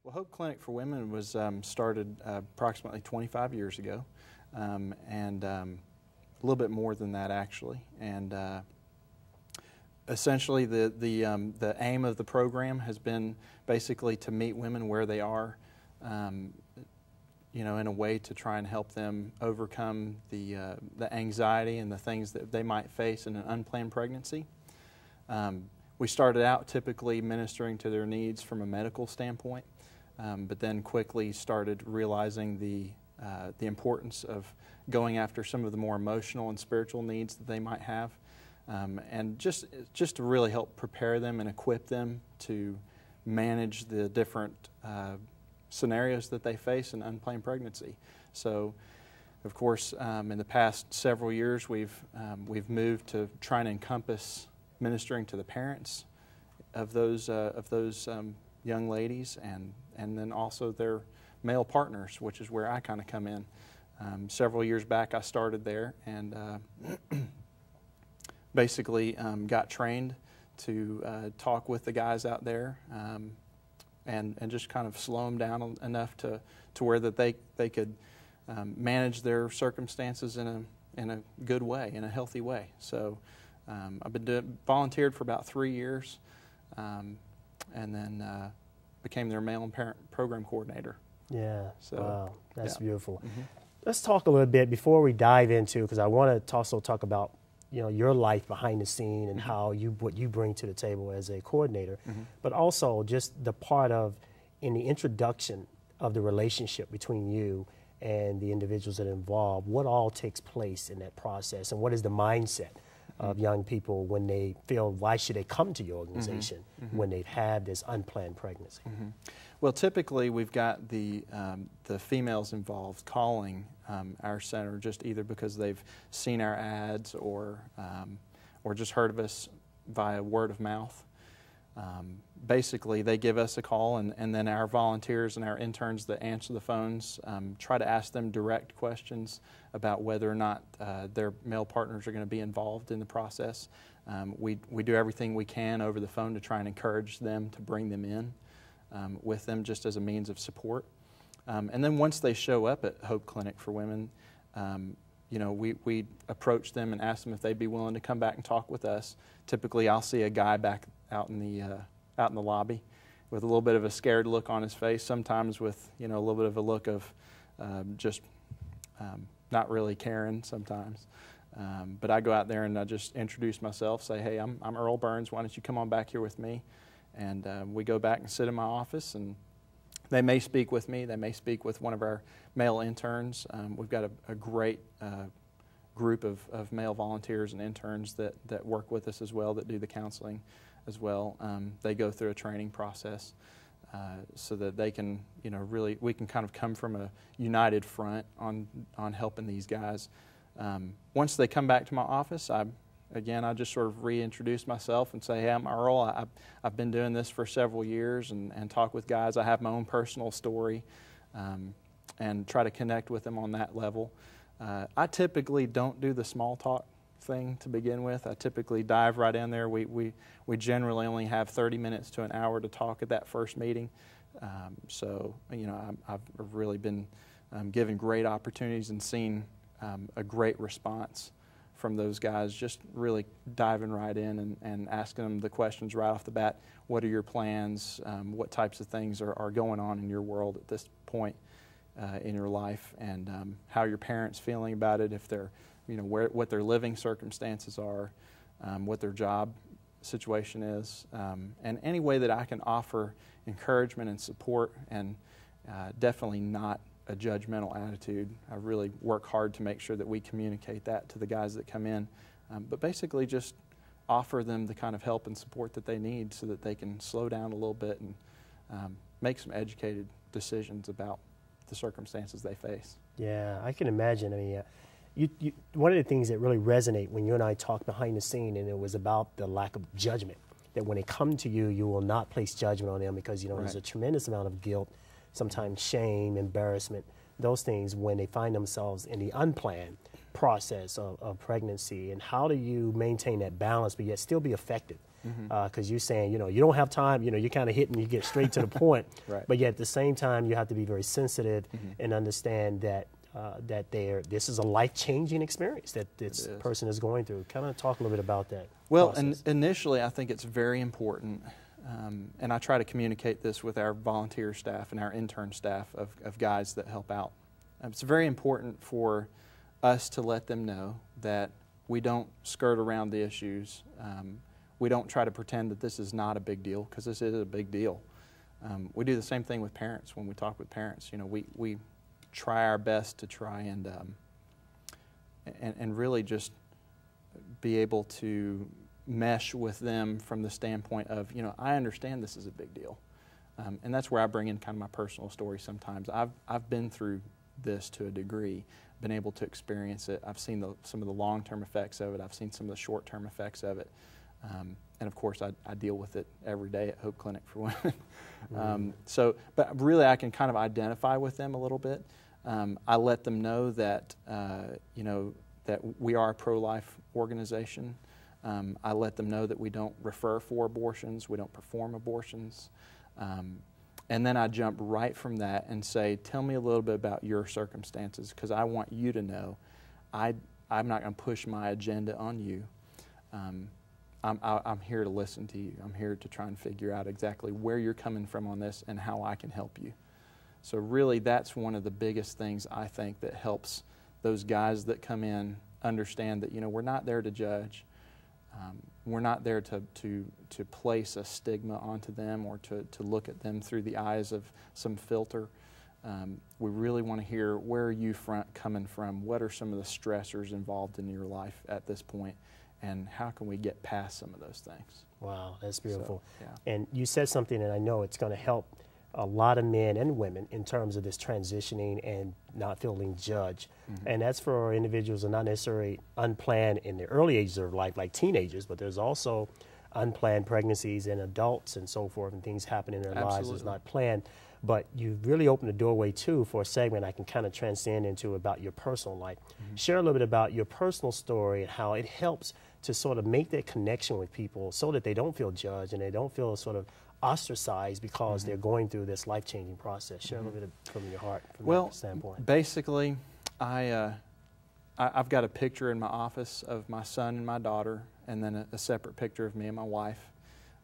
Well, Hope Clinic for Women was started approximately 25 years ago, and a little bit more than that actually. And essentially, the aim of the program has been basically to meet women where they are, you know, in a way to try and help them overcome the anxiety and the things that they might face in an unplanned pregnancy. We started out typically ministering to their needs from a medical standpoint, but then quickly started realizing the importance of going after some of the more emotional and spiritual needs that they might have, and just to really help prepare them and equip them to manage the different scenarios that they face in unplanned pregnancy. So, of course, in the past several years, we've moved to trying to encompass ministering to the parents of those young ladies, and then also their male partners, which is where I kind of come in. Several years back, I started there and basically got trained to talk with the guys out there and just kind of slow them down enough to where that they could manage their circumstances in a good way, in a healthy way. So I've been volunteered for about 3 years, and then became their male and parent program coordinator. Yeah, so, wow, that's beautiful. Mm-hmm. Let's talk a little bit before we dive into, because I want to also talk about, you know, your life behind the scene and how what you bring to the table as a coordinator, but also just the part of in the introduction of the relationship between you and the individuals that are involved. What all takes place in that process, and what is the mindset of young people when they feel, why should they come to your organization when they've had this unplanned pregnancy? Well, typically we've got the females involved calling our center just either because they've seen our ads or just heard of us via word of mouth. Basically, they give us a call, and then our volunteers and our interns that answer the phones try to ask them direct questions about whether or not their male partners are going to be involved in the process. We do everything we can over the phone to try and encourage them to bring them in with them just as a means of support. And then once they show up at Hope Clinic for Women, you know, we approach them and ask them if they'd be willing to come back and talk with us. Typically, I'll see a guy back out in the lobby with a little bit of a scared look on his face, sometimes with, you know, a little bit of a look of just not really caring sometimes. But I go out there and I just introduce myself, say, hey, I'm Earl Burns, why don't you come on back here with me? And we go back and sit in my office, and they may speak with me, they may speak with one of our male interns. We've got a great group of male volunteers and interns that work with us as well, that do the counseling as well. They go through a training process so that they can, you know, really, we can kind of come from a united front on helping these guys. Once they come back to my office, I just sort of reintroduce myself and say, hey, I'm Earl. I've been doing this for several years, and talk with guys. I have my own personal story, and try to connect with them on that level. I typically don't do the small talk thing to begin with. I typically dive right in there. We generally only have 30 minutes to an hour to talk at that first meeting. So, you know, I've really been given great opportunities and seen a great response from those guys, just really diving right in and asking them the questions right off the bat. What are your plans? What types of things are going on in your world at this point in your life, and how are your parents feeling about it, if they're, you know, what their living circumstances are, what their job situation is, and any way that I can offer encouragement and support, and definitely not a judgmental attitude. I really work hard to make sure that we communicate that to the guys that come in, but basically just offer them the kind of help and support that they need so that they can slow down a little bit and make some educated decisions about the circumstances they face. Yeah, I can imagine. I mean, one of the things that really resonate when you and I talked behind the scene, and it was about the lack of judgment, that when they come to you, you will not place judgment on them, because, you know, there's a tremendous amount of guilt, sometimes shame, embarrassment, those things when they find themselves in the unplanned process of pregnancy. And how do you maintain that balance but yet still be effective because you're saying, you know, you don't have time, you know, you're kind of hitting, you get straight to the point, Right. but yet at the same time, you have to be very sensitive and understand that this is a life-changing experience that this person is going through. Kind of talk a little bit about that. Well, initially, I think it's very important, and I try to communicate this with our volunteer staff and our intern staff of guys that help out. It's very important for us to let them know that we don't skirt around the issues. We don't try to pretend that this is not a big deal, because this is a big deal. We do the same thing with parents when we talk with parents. You know, we try our best to try and really just be able to mesh with them from the standpoint of, you know, I understand this is a big deal. And that's where I bring in kind of my personal story sometimes. I've been through this to a degree, been able to experience it. I've seen some of the long-term effects of it. I've seen some of the short-term effects of it. And of course, I deal with it every day at Hope Clinic for women. But really I can kind of identify with them a little bit. I let them know that, you know, that we are a pro-life organization. I let them know that we don't refer for abortions, we don't perform abortions. And then I jump right from that and say, tell me a little bit about your circumstances, because I want you to know I'm not going to push my agenda on you. I'm here to listen to you. I'm here to try and figure out exactly where you're coming from on this and how I can help you. So really, that's one of the biggest things I think that helps those guys that come in understand that, you know, we're not there to judge. We're not there to place a stigma onto them or to look at them through the eyes of some filter. We really want to hear, where are you coming from? What are some of the stressors involved in your life at this point? And how can we get past some of those things? Wow, that's beautiful. So, yeah. And you said something, and I know it's going to help a lot of men and women in terms of this transitioning and not feeling judged. And that's for individuals who are not necessarily unplanned in the early ages of life, like teenagers, but there's also unplanned pregnancies in adults and so forth, and things happen in their lives that's not planned. But you really opened the doorway, too, for a segment I can kind of transcend into about your personal life. Share a little bit about your personal story and how it helps to sort of make that connection with people so that they don't feel judged and they don't feel sort of ostracized because they're going through this life-changing process. Share a little bit from your heart from that standpoint. Basically, I've got a picture in my office of my son and my daughter, and then a separate picture of me and my wife.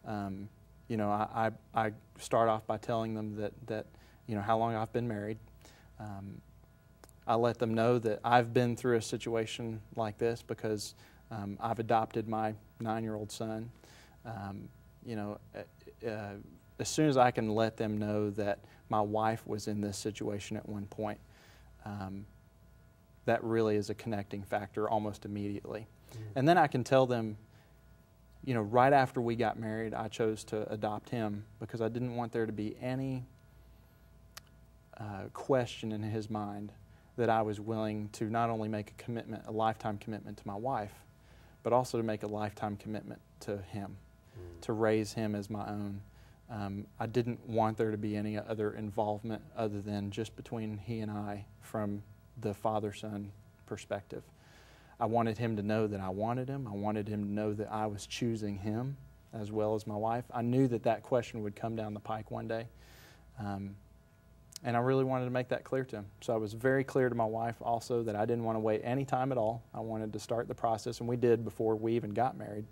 You know, I start off by telling them that you know, how long I've been married. I let them know that I've been through a situation like this because I've adopted my 9-year-old son. You know, as soon as I can let them know that my wife was in this situation at one point, that really is a connecting factor almost immediately. And then I can tell them, you know, right after we got married, I chose to adopt him because I didn't want there to be any question in his mind that I was willing to not only make a commitment, a lifetime commitment to my wife, but also to make a lifetime commitment to him, to raise him as my own. I didn't want there to be any other involvement other than just between he and I from the father-son perspective. I wanted him to know that I wanted him. I wanted him to know that I was choosing him as well as my wife. I knew that that question would come down the pike one day. And I really wanted to make that clear to him. So I was very clear to my wife also that I didn't want to wait any time at all. I wanted to start the process, and we did before we even got married.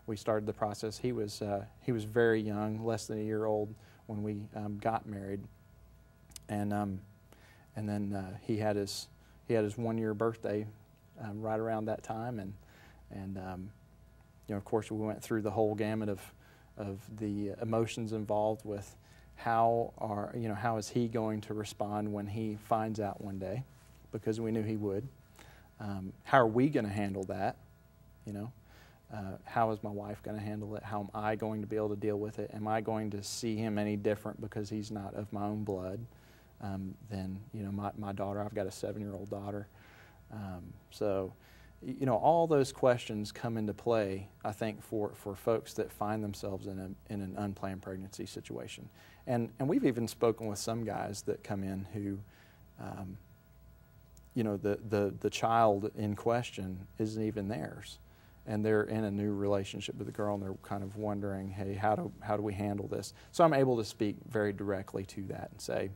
We started the process. He was very young, less than a year old when we got married, and then he had his 1-year birthday right around that time, and you know, of course, we went through the whole gamut of the emotions involved with how is he going to respond when he finds out one day, because we knew he would. How are we going to handle that? You know, how is my wife going to handle it? How am I going to be able to deal with it? Am I going to see him any different because he's not of my own blood than, you know, my daughter? I've got a 7-year-old daughter. So, you know, all those questions come into play, I think, for folks that find themselves in an unplanned pregnancy situation. And we've even spoken with some guys that come in who, you know, the child in question isn't even theirs. and they're in a new relationship with the girl, and they're kind of wondering, hey, how do we handle this? So I'm able to speak very directly to that and say,